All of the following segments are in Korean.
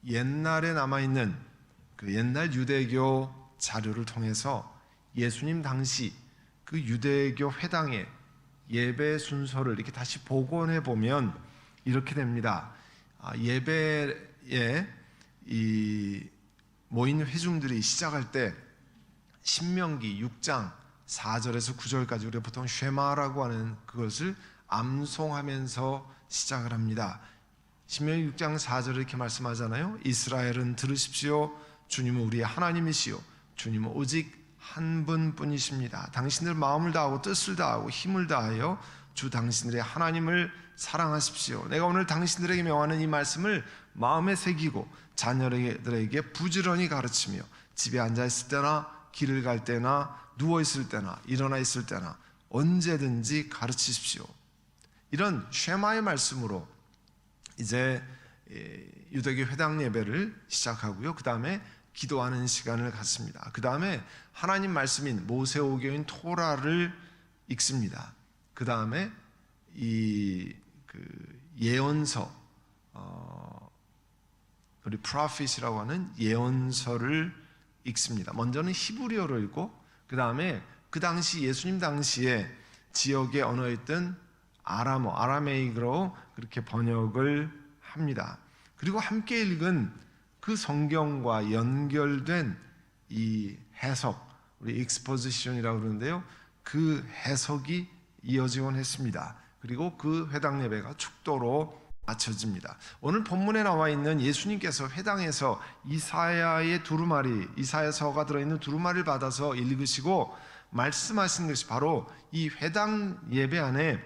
옛날에 남아있는 그 옛날 유대교 자료를 통해서 예수님 당시 그 유대교 회당의 예배 순서를 이렇게 다시 복원해 보면 이렇게 됩니다. 예배에 이 모인 회중들이 시작할 때 신명기 6장 4절에서 9절까지 우리가 보통 쉐마라고 하는 그것을 암송하면서 시작을 합니다. 신명기 6장 4절에 이렇게 말씀하잖아요. 이스라엘은 들으십시오. 주님은 우리의 하나님이시요 주님은 오직 한 분뿐이십니다. 당신들 마음을 다하고 뜻을 다하고 힘을 다하여 주 당신들의 하나님을 사랑하십시오. 내가 오늘 당신들에게 명하는 이 말씀을 마음에 새기고 자녀들에게 부지런히 가르치며 집에 앉아있을 때나 길을 갈 때나 누워있을 때나 일어나 있을 때나 언제든지 가르치십시오. 이런 쉐마의 말씀으로 이제 유대교 회당 예배를 시작하고요. 그 다음에 기도하는 시간을 갖습니다. 그 다음에 하나님 말씀인 모세오경인 토라를 읽습니다. 그 다음에 예언서, 우리 프로핏이라고 하는 예언서를 읽습니다. 먼저는 히브리어로 읽고 그 다음에 그 당시 예수님 당시에 지역의 언어였던 아라메이크로 그렇게 번역을 합니다. 그리고 함께 읽은 그 성경과 연결된 이 해석, 우리 익스포지션이라고 그러는데요. 그 해석이 이어지곤 했습니다. 그리고 그 회당 예배가 축도로 마쳐집니다. 오늘 본문에 나와 있는 예수님께서 회당에서 이사야의 두루마리, 이사야서가 들어있는 두루마리를 받아서 읽으시고 말씀하신 것이 바로 이 회당 예배 안에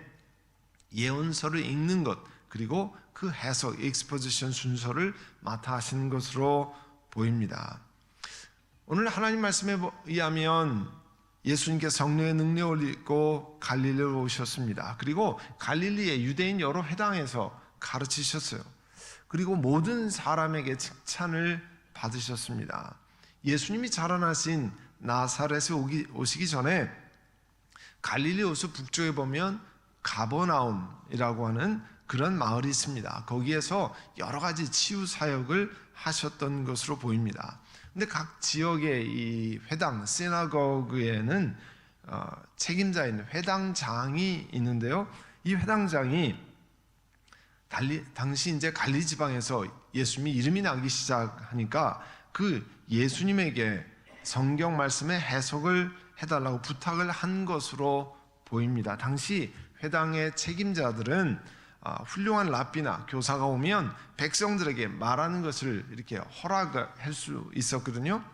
예언서를 읽는 것, 그리고 그 해석, 익스포지션 순서를 맡아 하시는 것으로 보입니다. 오늘 하나님 말씀에 의하면 예수님께서 성령의 능력을 입고 갈릴리로 오셨습니다. 그리고 갈릴리의 유대인 여러 회당에서 가르치셨어요. 그리고 모든 사람에게 칭찬을 받으셨습니다. 예수님이 자라나신 나사렛에 오시기 전에 갈릴리 호수 북쪽에 보면 가버나움이라고 하는 그런 마을이 있습니다. 거기에서 여러 가지 치유 사역을 하셨던 것으로 보입니다. 근데 각 지역의 이 회당, 시나고그에는 책임자인 회당장이 있는데요. 이 회당장이 당시 이제 갈리 지방에서 예수님이 이름이 나기 시작하니까 그 예수님에게 성경 말씀의 해석을 해달라고 부탁을 한 것으로 보입니다. 당시 회당의 책임자들은 훌륭한 랍비나 교사가 오면 백성들에게 말하는 것을 이렇게 허락할 수 있었거든요.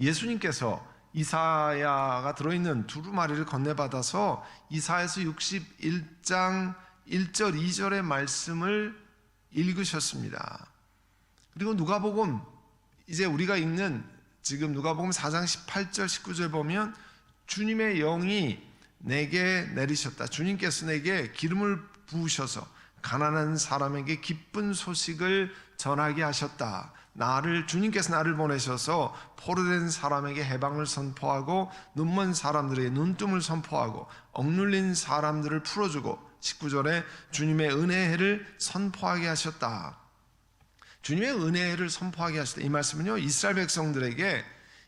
예수님께서 이사야가 들어있는 두루마리를 건네받아서 이사야서 61장 1절 2절의 말씀을 읽으셨습니다. 그리고 누가복음, 이제 우리가 읽는 지금 누가복음 4장 18절 19절 보면 주님의 영이 내게 내리셨다. 주님께서 내게 기름을 부으셔서 가난한 사람에게 기쁜 소식을 전하게 하셨다. 주님께서 나를 보내셔서 포로된 사람에게 해방을 선포하고 눈먼 사람들에게 눈뜸을 선포하고 억눌린 사람들을 풀어주고 19절에 주님의 은혜를 선포하게 하셨다. 주님의 은혜를 선포하게 하셨다. 이 말씀은요, 이스라엘 백성들에게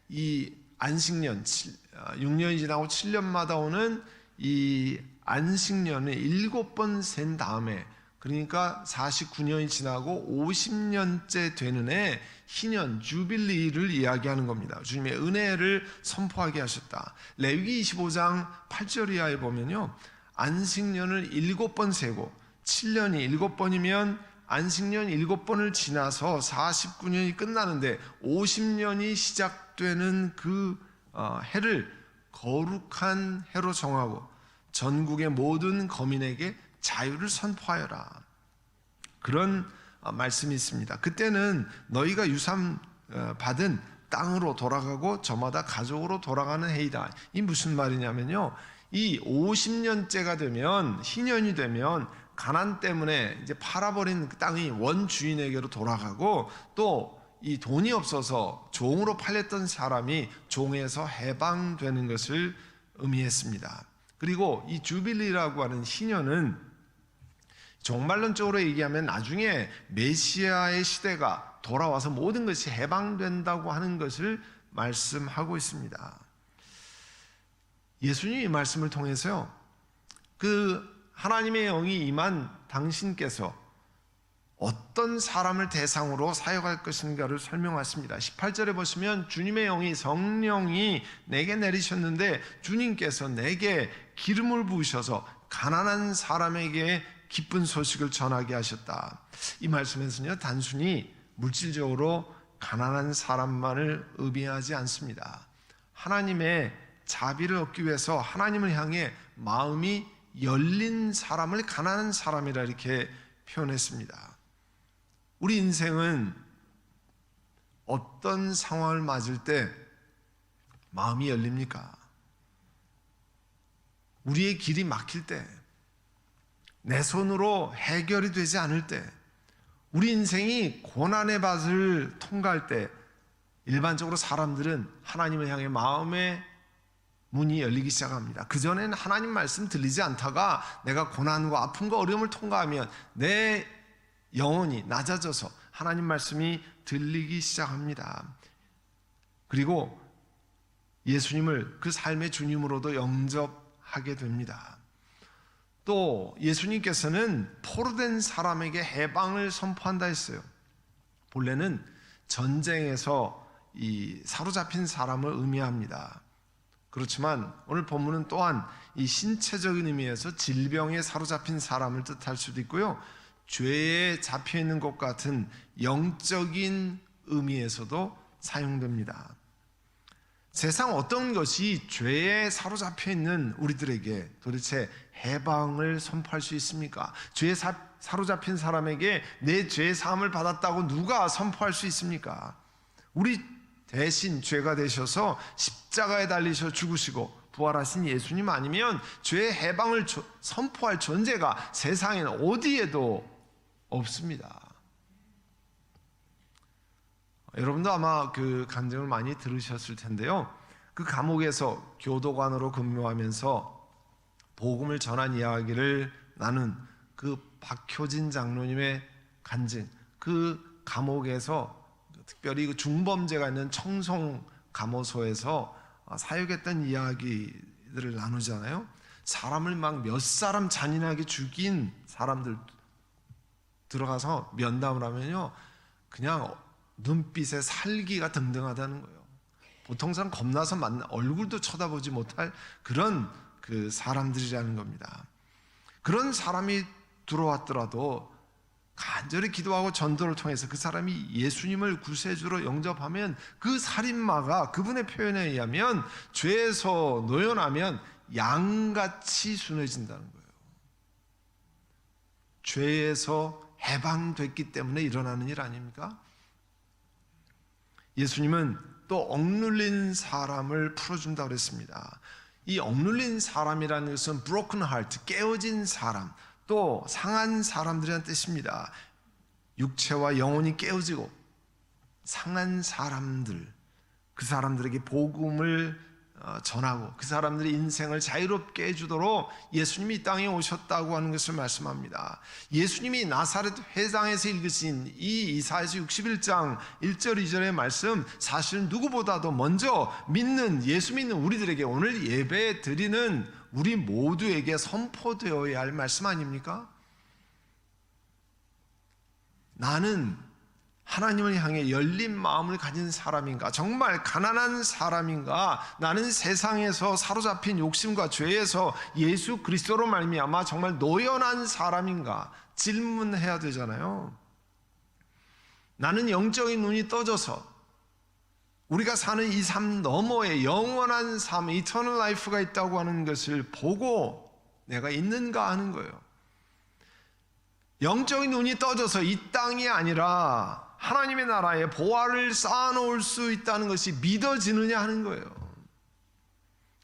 이 안식년 6년이 지나고 7년마다 오는 이 안식년을 7번 센 다음에, 그러니까 49년이 지나고 50년째 되는 해 희년 주빌리를 이야기하는 겁니다. 주님의 은혜를 선포하게 하셨다. 레위기 25장 8절 이하에 보면요, 안식년을 7번 세고 7년이 7번이면 안식년 7번을 지나서 49년이 끝나는데 50년이 시작되는 그 해를 거룩한 해로 정하고 전국의 모든 거민에게 자유를 선포하여라. 그런 말씀이 있습니다. 그때는 너희가 유산 받은 땅으로 돌아가고 저마다 가족으로 돌아가는 해이다. 이 무슨 말이냐면요, 이 50년째가 되면, 희년이 되면 가난 때문에 이제 팔아버린 그 땅이 원주인에게로 돌아가고, 또 이 돈이 없어서 종으로 팔렸던 사람이 종에서 해방되는 것을 의미했습니다. 그리고 이 주빌리라고 하는 희년은 종말론적으로 얘기하면 나중에 메시아의 시대가 돌아와서 모든 것이 해방된다고 하는 것을 말씀하고 있습니다. 예수님이 이 말씀을 통해서요, 그 하나님의 영이 임한 당신께서 어떤 사람을 대상으로 사역할 것인가를 설명하십니다. 18절에 보시면 주님의 영이, 성령이 내게 내리셨는데 주님께서 내게 기름을 부으셔서 가난한 사람에게 기쁜 소식을 전하게 하셨다. 이 말씀에서는요, 단순히 물질적으로 가난한 사람만을 의미하지 않습니다. 하나님의 자비를 얻기 위해서 하나님을 향해 마음이 열린 사람을 가난한 사람이라 이렇게 표현했습니다. 우리 인생은 어떤 상황을 맞을 때 마음이 열립니까? 우리의 길이 막힐 때, 내 손으로 해결이 되지 않을 때, 우리 인생이 고난의 밭을 통과할 때 일반적으로 사람들은 하나님을 향해 마음의 문이 열리기 시작합니다. 그전에는 하나님 말씀 들리지 않다가 내가 고난과 아픔과 어려움을 통과하면 내 영혼이 낮아져서 하나님 말씀이 들리기 시작합니다. 그리고 예수님을 그 삶의 주님으로도 영접하게 됩니다. 또 예수님께서는 포로된 사람에게 해방을 선포한다 했어요. 본래는 전쟁에서 이 사로잡힌 사람을 의미합니다. 그렇지만 오늘 본문은 또한 이 신체적인 의미에서 질병에 사로잡힌 사람을 뜻할 수도 있고요, 죄에 잡혀있는 것 같은 영적인 의미에서도 사용됩니다. 세상 어떤 것이 죄에 사로잡혀 있는 우리들에게 도대체 해방을 선포할 수 있습니까? 죄에 사로잡힌 사람에게 내 죄 사함을 받았다고 누가 선포할 수 있습니까? 우리 대신 죄가 되셔서 십자가에 달리셔 죽으시고 부활하신 예수님 아니면 죄의 해방을 선포할 존재가 세상에는 어디에도 없습니다. 여러분도 아마 그 간증을 많이 들으셨을 텐데요, 그 감옥에서 교도관으로 근무하면서 복음을 전한 이야기를 나눈 그 박효진 장로님의 간증, 그 감옥에서 특별히 그 중범죄가 있는 청송 감호소에서 사역했던 이야기들을 나누잖아요. 사람을 막 몇 사람 잔인하게 죽인 사람들 들어가서 면담을 하면요, 그냥 눈빛에 살기가 등등하다는 거예요. 보통 사람 겁나서 얼굴도 쳐다보지 못할 그런 그 사람들이라는 겁니다. 그런 사람이 들어왔더라도 간절히 기도하고 전도를 통해서 그 사람이 예수님을 구세주로 영접하면 그 살인마가 그분의 표현에 의하면 죄에서 노연하면 양같이 순해진다는 거예요. 죄에서 해방됐기 때문에 일어나는 일 아닙니까? 예수님은 또 억눌린 사람을 풀어준다고 그랬습니다. 이 억눌린 사람이라는 것은 broken heart, 깨어진 사람, 또 상한 사람들이라는 뜻입니다. 육체와 영혼이 깨어지고 상한 사람들, 그 사람들에게 복음을 전하고 그 사람들의 인생을 자유롭게 해주도록 예수님이 이 땅에 오셨다고 하는 것을 말씀합니다. 예수님이 나사렛 회당에서 읽으신 이 이사야서 61장 1절 2절의 말씀, 사실은 누구보다도 먼저 예수 믿는 우리들에게 오늘 예배 드리는 우리 모두에게 선포되어야 할 말씀 아닙니까? 나는 하나님을 향해 열린 마음을 가진 사람인가? 정말 가난한 사람인가? 나는 세상에서 사로잡힌 욕심과 죄에서 예수 그리스도로 말미암아 정말 노연한 사람인가? 질문해야 되잖아요. 나는 영적인 눈이 떠져서 우리가 사는 이 삶 너머에 영원한 삶, 이터널 라이프가 있다고 하는 것을 보고 내가 있는가 하는 거예요. 영적인 눈이 떠져서 이 땅이 아니라 하나님의 나라에 보화를 쌓아놓을 수 있다는 것이 믿어지느냐 하는 거예요.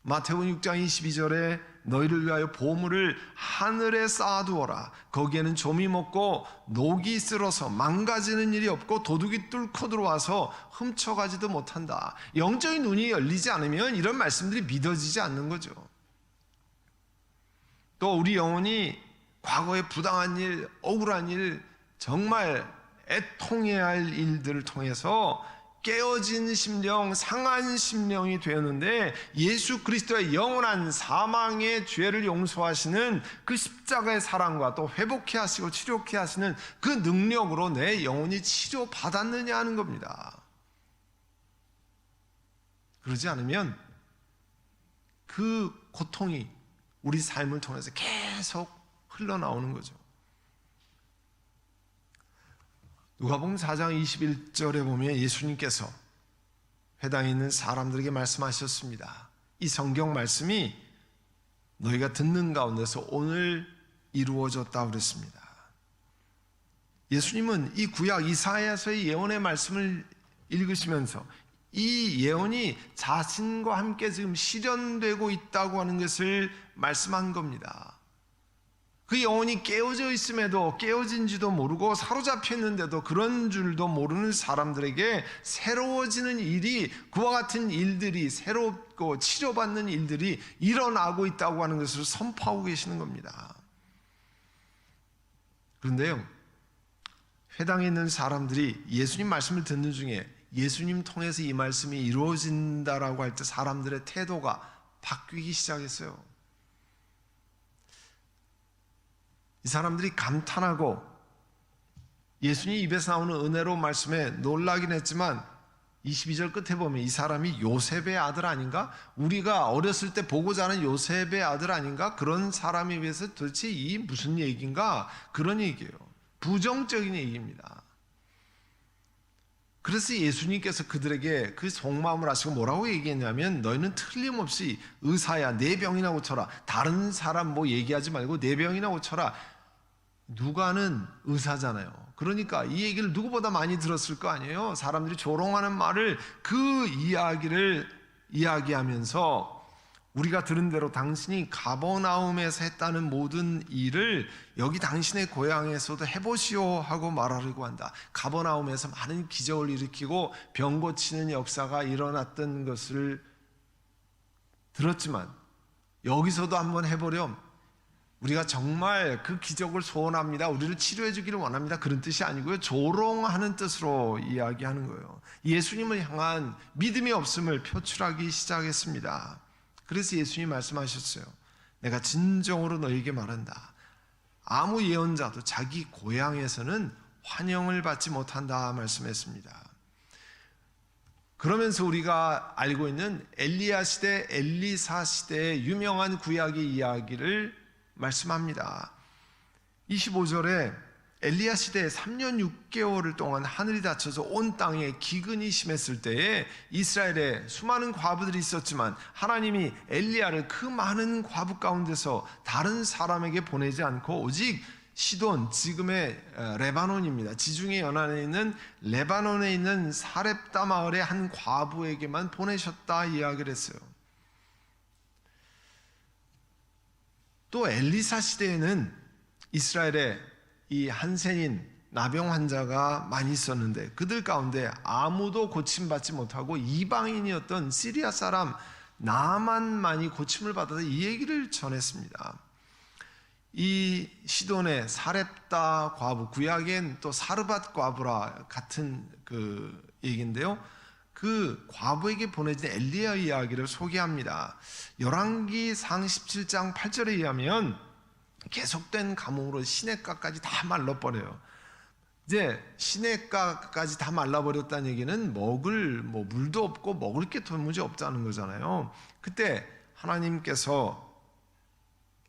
마태복음 6장 22절에 너희를 위하여 보물을 하늘에 쌓아두어라. 거기에는 좀이 먹고 녹이 쓸어서 망가지는 일이 없고 도둑이 뚫고 들어와서 훔쳐가지도 못한다. 영적인 눈이 열리지 않으면 이런 말씀들이 믿어지지 않는 거죠. 또 우리 영혼이 과거에 부당한 일, 억울한 일, 정말 애통해야 할 일들을 통해서 깨어진 심령, 상한 심령이 되었는데 예수 그리스도의 영원한 사망의 죄를 용서하시는 그 십자가의 사랑과 또 회복해 하시고 치료케 하시는 그 능력으로 내 영혼이 치료받았느냐 하는 겁니다. 그러지 않으면 그 고통이 우리 삶을 통해서 계속 흘러나오는 거죠. 누가복음 4장 21절에 보면 예수님께서 회당에 있는 사람들에게 말씀하셨습니다. 이 성경 말씀이 너희가 듣는 가운데서 오늘 이루어졌다 그랬습니다. 예수님은 이 구약 이사야서의 예언의 말씀을 읽으시면서 이 예언이 자신과 함께 지금 실현되고 있다고 하는 것을 말씀한 겁니다. 그 영혼이 깨어져 있음에도 깨어진지도 모르고 사로잡혀 있는데도 그런 줄도 모르는 사람들에게 새로워지는 일이, 그와 같은 일들이, 새롭고 치료받는 일들이 일어나고 있다고 하는 것을 선포하고 계시는 겁니다. 그런데요, 회당에 있는 사람들이 예수님 말씀을 듣는 중에 예수님 통해서 이 말씀이 이루어진다라고 할 때 사람들의 태도가 바뀌기 시작했어요. 이 사람들이 감탄하고 예수님 입에서 나오는 은혜로 말씀에 놀라긴 했지만 22절 끝에 보면 이 사람이 요셉의 아들 아닌가? 우리가 어렸을 때 보고 자란 요셉의 아들 아닌가? 그런 사람에 비해서 도대체 이 무슨 얘기인가? 그런 얘기예요. 부정적인 얘기입니다. 그래서 예수님께서 그들에게 그 속마음을 아시고 뭐라고 얘기했냐면 너희는 틀림없이 의사야, 내 병이나 고쳐라. 다른 사람 뭐 얘기하지 말고 내 병이나 고쳐라. 누가는 의사잖아요. 그러니까 이 얘기를 누구보다 많이 들었을 거 아니에요. 사람들이 조롱하는 말을, 그 이야기를 이야기하면서 우리가 들은 대로 당신이 가버나움에서 했다는 모든 일을 여기 당신의 고향에서도 해보시오 하고 말하려고 한다. 가버나움에서 많은 기적을 일으키고 병 고치는 역사가 일어났던 것을 들었지만 여기서도 한번 해보렴. 우리가 정말 그 기적을 소원합니다. 우리를 치료해 주기를 원합니다. 그런 뜻이 아니고요. 조롱하는 뜻으로 이야기하는 거예요. 예수님을 향한 믿음이 없음을 표출하기 시작했습니다. 그래서 예수님이 말씀하셨어요. 내가 진정으로 너에게 말한다. 아무 예언자도 자기 고향에서는 환영을 받지 못한다 말씀했습니다. 그러면서 우리가 알고 있는 엘리야 시대, 엘리사 시대의 유명한 구약의 이야기를 말씀합니다. 25절에 엘리야 시대에 3년 6개월을 동안 하늘이 닫혀서 온 땅에 기근이 심했을 때에 이스라엘에 수많은 과부들이 있었지만 하나님이 엘리야를 그 많은 과부 가운데서 다른 사람에게 보내지 않고 오직 시돈, 지금의 레바논입니다. 지중해 연안에 있는 레바논에 있는 사렙다 마을의 한 과부에게만 보내셨다 이야기를 했어요. 또 엘리사 시대에는 이스라엘에 이 한센인 나병 환자가 많이 있었는데 그들 가운데 아무도 고침받지 못하고 이방인이었던 시리아 사람 나만만이 고침을 받아서 이 얘기를 전했습니다. 이 시돈의 사렙다 과부, 구약엔 또 사르밧 과부라 같은 그 얘기인데요. 그 과부에게 보내진 엘리야 이야기를 소개합니다. 열왕기상 17장 8절에 의하면 계속된 가뭄으로 시냇가까지 다 말라버려요. 이제 시냇가까지 다 말라버렸다는 얘기는 먹을 물도 없고 먹을 게 도무지 없다는 거잖아요. 그때 하나님께서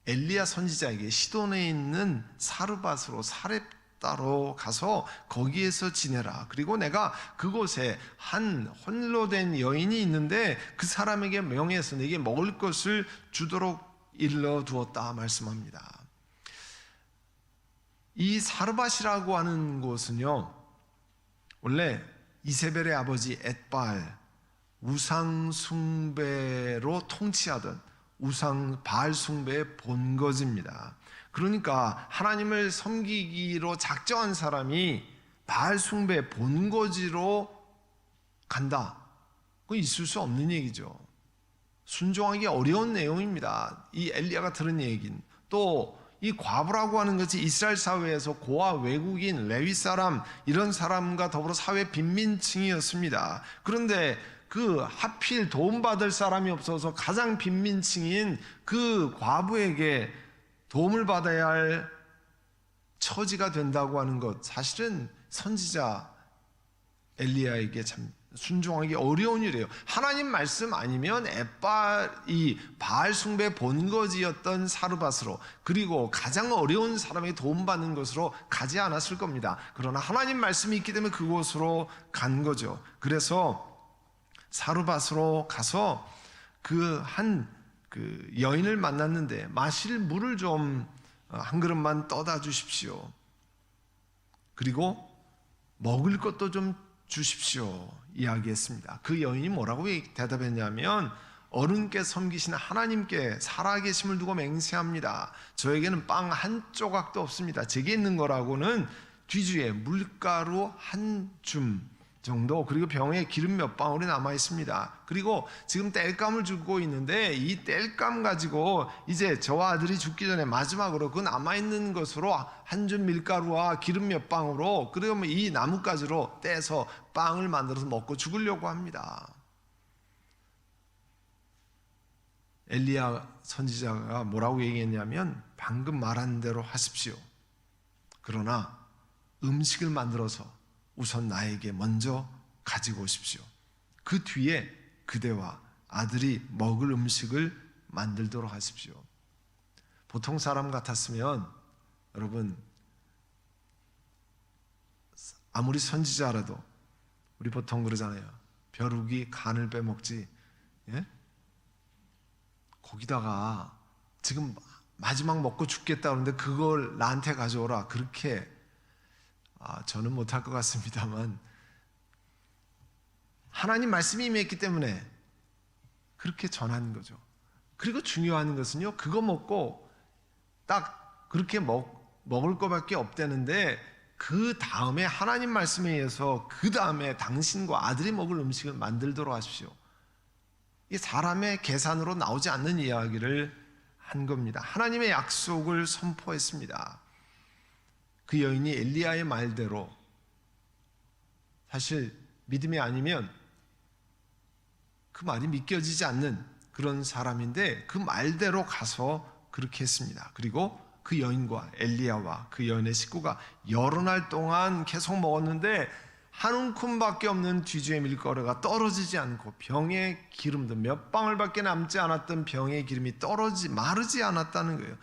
엘리야 선지자에게 시돈에 있는 사르밧으로 사렙다로 가서 거기에서 지내라. 그리고 내가 그곳에 한 홀로 된 여인이 있는데 그 사람에게 명해서 내게 먹을 것을 주도록 일러 두었다 말씀합니다. 이 사르밧이라고 하는 곳은요, 원래 이세벨의 아버지 엣바알, 우상 숭배로 통치하던 우상 바알 숭배의 본거지입니다. 그러니까 하나님을 섬기기로 작정한 사람이 바알 숭배 본거지로 간다. 그건 있을 수 없는 얘기죠. 순종하기 어려운 내용입니다. 이 엘리야가 들은 얘기는 또 이 과부라고 하는 것이 이스라엘 사회에서 고아, 외국인, 레위 사람 이런 사람과 더불어 사회 빈민층이었습니다. 그런데 그 하필 도움받을 사람이 없어서 가장 빈민층인 그 과부에게 도움을 받아야 할 처지가 된다고 하는 것, 사실은 선지자 엘리야에게 참 순종하기 어려운 일이에요. 하나님 말씀 아니면 이 바알 숭배 본거지였던 사르밧으로, 그리고 가장 어려운 사람에게 도움받는 것으로 가지 않았을 겁니다. 그러나 하나님 말씀이 있기 때문에 그곳으로 간 거죠. 그래서 사르밧으로 가서 그 여인을 만났는데 마실 물을 좀 한 그릇만 떠다 주십시오. 그리고 먹을 것도 좀 주십시오. 이야기했습니다. 그 여인이 뭐라고 대답했냐면, 어른께 섬기시는 하나님께 살아계심을 두고 맹세합니다. 저에게는 빵 한 조각도 없습니다. 제게 있는 거라고는 뒤주에 물가루 한 줌 정도, 그리고 병에 기름 몇 방울이 남아 있습니다. 그리고 지금 땔감을 주고 있는데 이 땔감 가지고 이제 저와 아들이 죽기 전에 마지막으로 그 남아 있는 것으로 한 줌 밀가루와 기름 몇 방울로, 그리고 이 나뭇가지로 떼서 빵을 만들어서 먹고 죽으려고 합니다. 엘리야 선지자가 뭐라고 얘기했냐면, 방금 말한 대로 하십시오. 그러나 음식을 만들어서 우선 나에게 먼저 가지고 오십시오. 그 뒤에 그대와 아들이 먹을 음식을 만들도록 하십시오. 보통 사람 같았으면, 여러분, 아무리 선지자라도 우리 보통 그러잖아요. 벼룩이 간을 빼먹지. 예? 거기다가 지금 마지막 먹고 죽겠다 그러는데 그걸 나한테 가져오라. 그렇게 저는 못할 것 같습니다만, 하나님 말씀이 임했기 때문에 그렇게 전하는 거죠. 그리고 중요한 것은요, 그거 먹고 딱 그렇게 먹을 것밖에 없다는데, 그 다음에 하나님 말씀에 의해서 그 다음에 당신과 아들이 먹을 음식을 만들도록 하십시오. 이 사람의 계산으로 나오지 않는 이야기를 한 겁니다. 하나님의 약속을 선포했습니다. 그 여인이 엘리야의 말대로, 사실 믿음이 아니면 그 말이 믿겨지지 않는 그런 사람인데, 그 말대로 가서 그렇게 했습니다. 그리고 그 여인과 엘리야와 그 여인의 식구가 여러 날 동안 계속 먹었는데 한 움큼밖에 없는 뒤주의 밀가루가 떨어지지 않고, 병의 기름도 몇 방울밖에 남지 않았던 병의 기름이 마르지 않았다는 거예요.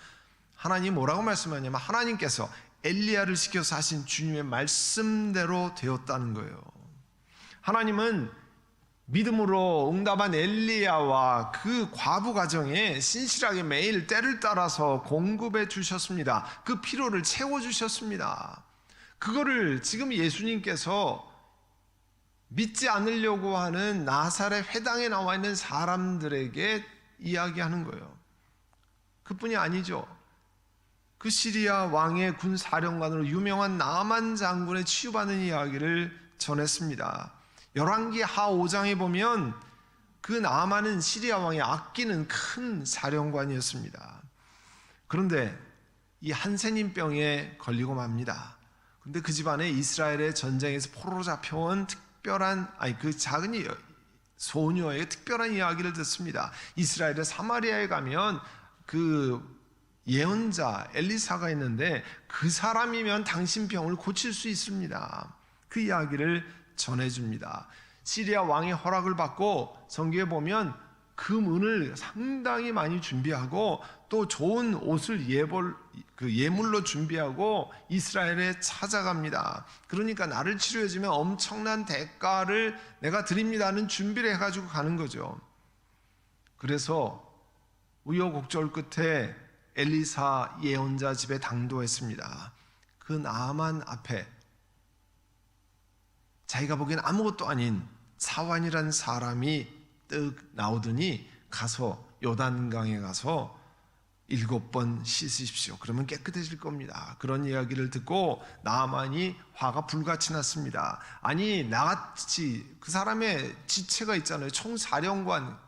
하나님이 뭐라고 말씀하냐면, 하나님께서 엘리야를 시켜서 하신 주님의 말씀대로 되었다는 거예요. 하나님은 믿음으로 응답한 엘리야와 그 과부 가정에 신실하게 매일 때를 따라서 공급해 주셨습니다. 그 필요를 채워주셨습니다. 그거를 지금 예수님께서 믿지 않으려고 하는 나사렛 회당에 나와 있는 사람들에게 이야기하는 거예요. 그뿐이 아니죠. 그 시리아 왕의 군 사령관으로 유명한 나만 장군의 치유받는 이야기를 전했습니다. 열왕기하 5장에 보면 그 나만은 시리아 왕이 아끼는 큰 사령관이었습니다. 그런데 이 한센인병에 걸리고 맙니다. 근데 그 집안에 이스라엘의 전쟁에서 포로로 잡혀온 그 작은 소녀의 특별한 이야기를 듣습니다. 이스라엘의 사마리아에 가면 그 예언자 엘리사가 있는데 그 사람이면 당신 병을 고칠 수 있습니다. 그 이야기를 전해줍니다. 시리아 왕의 허락을 받고 성경에 보면 금은을 상당히 많이 준비하고 또 좋은 옷을 예물로 준비하고 이스라엘에 찾아갑니다. 그러니까 나를 치료해주면 엄청난 대가를 내가 드립니다는 준비를 해가지고 가는 거죠. 그래서 우여곡절 끝에 엘리사 예언자 집에 당도했습니다. 그 나만 앞에 자기가 보기엔 아무것도 아닌 사환이라는 사람이 떡 나오더니 가서 요단강에 가서 7번 씻으십시오. 그러면 깨끗해질 겁니다. 그런 이야기를 듣고 나만이 화가 불같이 났습니다. 아니 나같이 그 사람의 지체가 있잖아요. 총사령관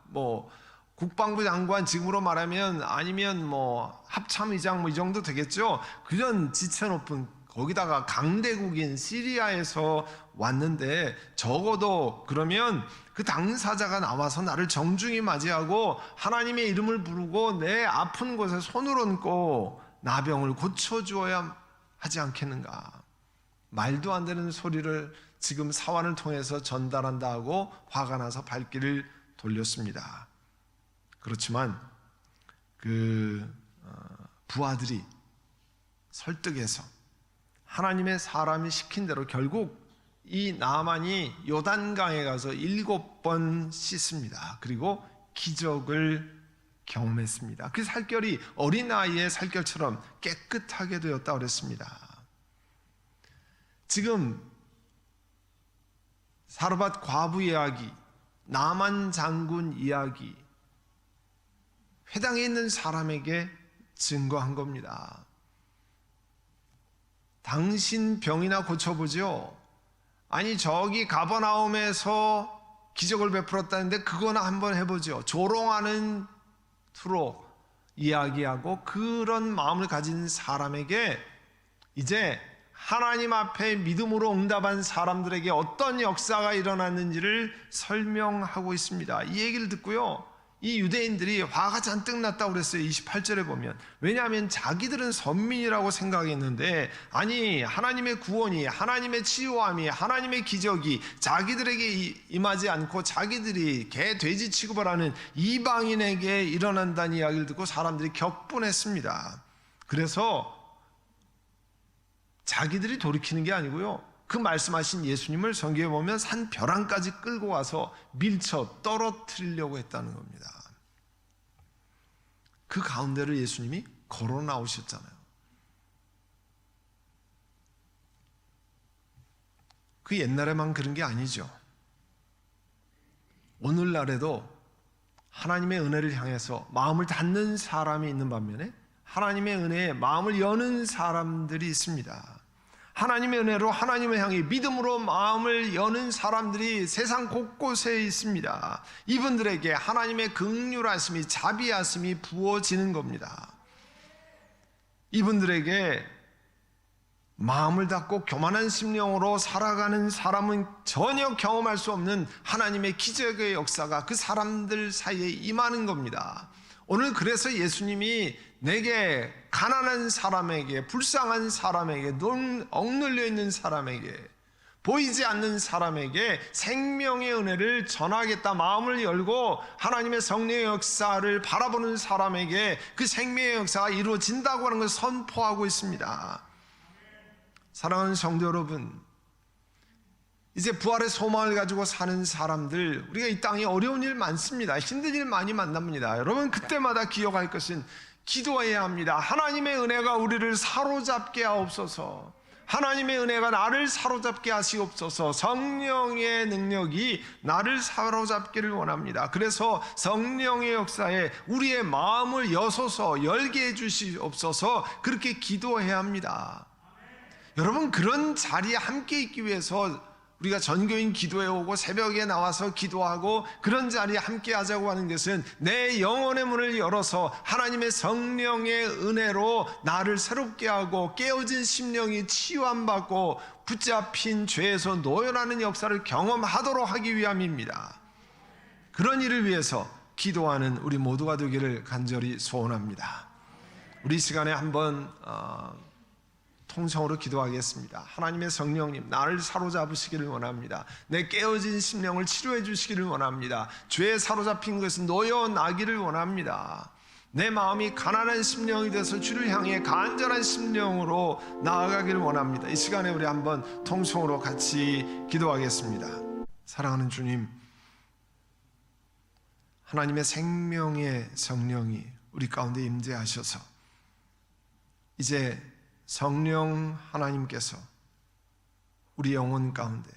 국방부 장관, 지금으로 말하면 아니면 뭐 합참의장 뭐 이 정도 되겠죠. 그런 지체 높은, 거기다가 강대국인 시리아에서 왔는데 적어도 그러면 그 당사자가 나와서 나를 정중히 맞이하고 하나님의 이름을 부르고 내 아픈 곳에 손을 얹고 나병을 고쳐주어야 하지 않겠는가. 말도 안 되는 소리를 지금 사환을 통해서 전달한다 하고 화가 나서 발길을 돌렸습니다. 그렇지만 그 부하들이 설득해서 하나님의 사람이 시킨 대로 결국 이 나만이 요단강에 가서 7번 씻습니다. 그리고 기적을 경험했습니다. 그 살결이 어린아이의 살결처럼 깨끗하게 되었다 그랬습니다. 지금 사르밧 과부 이야기, 나만 장군 이야기, 회당에 있는 사람에게 증거한 겁니다. 당신 병이나 고쳐보죠. 아니 저기 가버나움에서 기적을 베풀었다는데 그거나 한번 해보죠. 조롱하는 투로 이야기하고 그런 마음을 가진 사람에게 이제 하나님 앞에 믿음으로 응답한 사람들에게 어떤 역사가 일어났는지를 설명하고 있습니다. 이 얘기를 듣고요, 이 유대인들이 화가 잔뜩 났다고 그랬어요. 28절에 보면. 왜냐하면 자기들은 선민이라고 생각했는데, 아니 하나님의 구원이, 하나님의 치유함이, 하나님의 기적이 자기들에게 임하지 않고 자기들이 개 돼지 취급을 하는 이방인에게 일어난다는 이야기를 듣고 사람들이 격분했습니다. 그래서 자기들이 돌이키는 게 아니고요, 그 말씀하신 예수님을 성경에 보면 산 벼랑까지 끌고 와서 밀쳐 떨어뜨리려고 했다는 겁니다. 그 가운데를 예수님이 걸어 나오셨잖아요. 그 옛날에만 그런 게 아니죠. 오늘날에도 하나님의 은혜를 향해서 마음을 닫는 사람이 있는 반면에 하나님의 은혜에 마음을 여는 사람들이 있습니다. 하나님의 은혜로 하나님을 향해 믿음으로 마음을 여는 사람들이 세상 곳곳에 있습니다. 이분들에게 하나님의 긍휼하심이, 자비하심이 부어지는 겁니다. 이분들에게 마음을 닫고 교만한 심령으로 살아가는 사람은 전혀 경험할 수 없는 하나님의 기적의 역사가 그 사람들 사이에 임하는 겁니다. 오늘 그래서 예수님이 내게 가난한 사람에게, 불쌍한 사람에게, 억눌려 있는 사람에게, 보이지 않는 사람에게 생명의 은혜를 전하겠다, 마음을 열고 하나님의 성령의 역사를 바라보는 사람에게 그 생명의 역사가 이루어진다고 하는 것을 선포하고 있습니다. 사랑하는 성도 여러분, 이제 부활의 소망을 가지고 사는 사람들, 우리가 이 땅에 어려운 일 많습니다. 힘든 일 많이 만납니다. 여러분 그때마다 기억할 것은 기도해야 합니다. 하나님의 은혜가 우리를 사로잡게 하옵소서. 하나님의 은혜가 나를 사로잡게 하시옵소서. 성령의 능력이 나를 사로잡기를 원합니다. 그래서 성령의 역사에 우리의 마음을 여소서 열게 해주시옵소서. 그렇게 기도해야 합니다. 여러분 그런 자리에 함께 있기 위해서 우리가 전교인 기도회 오고 새벽에 나와서 기도하고 그런 자리에 함께 하자고 하는 것은 내 영혼의 문을 열어서 하나님의 성령의 은혜로 나를 새롭게 하고 깨어진 심령이 치유함 받고 붙잡힌 죄에서 노연하는 역사를 경험하도록 하기 위함입니다. 그런 일을 위해서 기도하는 우리 모두가 되기를 간절히 소원합니다. 우리 시간에 한번 통성으로 기도하겠습니다. 하나님의 성령님, 나를 사로잡으시기를 원합니다. 내 깨어진 심령을 치료해 주시기를 원합니다. 죄에 사로잡힌 것은 놓여나기를 원합니다. 내 마음이 가난한 심령이 돼서 주를 향해 간절한 심령으로 나아가기를 원합니다. 이 시간에 우리 한번 통성으로 같이 기도하겠습니다. 사랑하는 주님, 하나님의 생명의 성령이 우리 가운데 임재하셔서 이제 성령 하나님께서 우리 영혼 가운데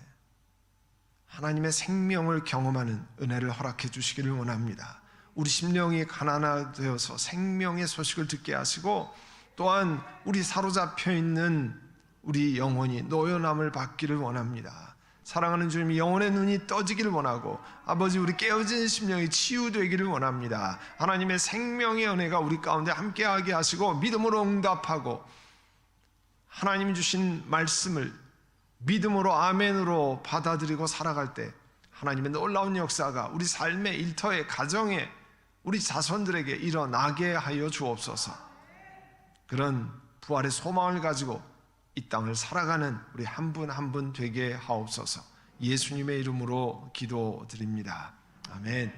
하나님의 생명을 경험하는 은혜를 허락해 주시기를 원합니다. 우리 심령이 가난하되어서 생명의 소식을 듣게 하시고 또한 우리 사로잡혀 있는 우리 영혼이 노연함을 받기를 원합니다. 사랑하는 주님이 영혼의 눈이 떠지기를 원하고, 아버지 우리 깨어진 심령이 치유되기를 원합니다. 하나님의 생명의 은혜가 우리 가운데 함께하게 하시고 믿음으로 응답하고 하나님이 주신 말씀을 믿음으로 아멘으로 받아들이고 살아갈 때 하나님의 놀라운 역사가 우리 삶의 일터에, 가정에, 우리 자손들에게 일어나게 하여 주옵소서. 그런 부활의 소망을 가지고 이 땅을 살아가는 우리 한 분 한 분 되게 하옵소서. 예수님의 이름으로 기도드립니다. 아멘.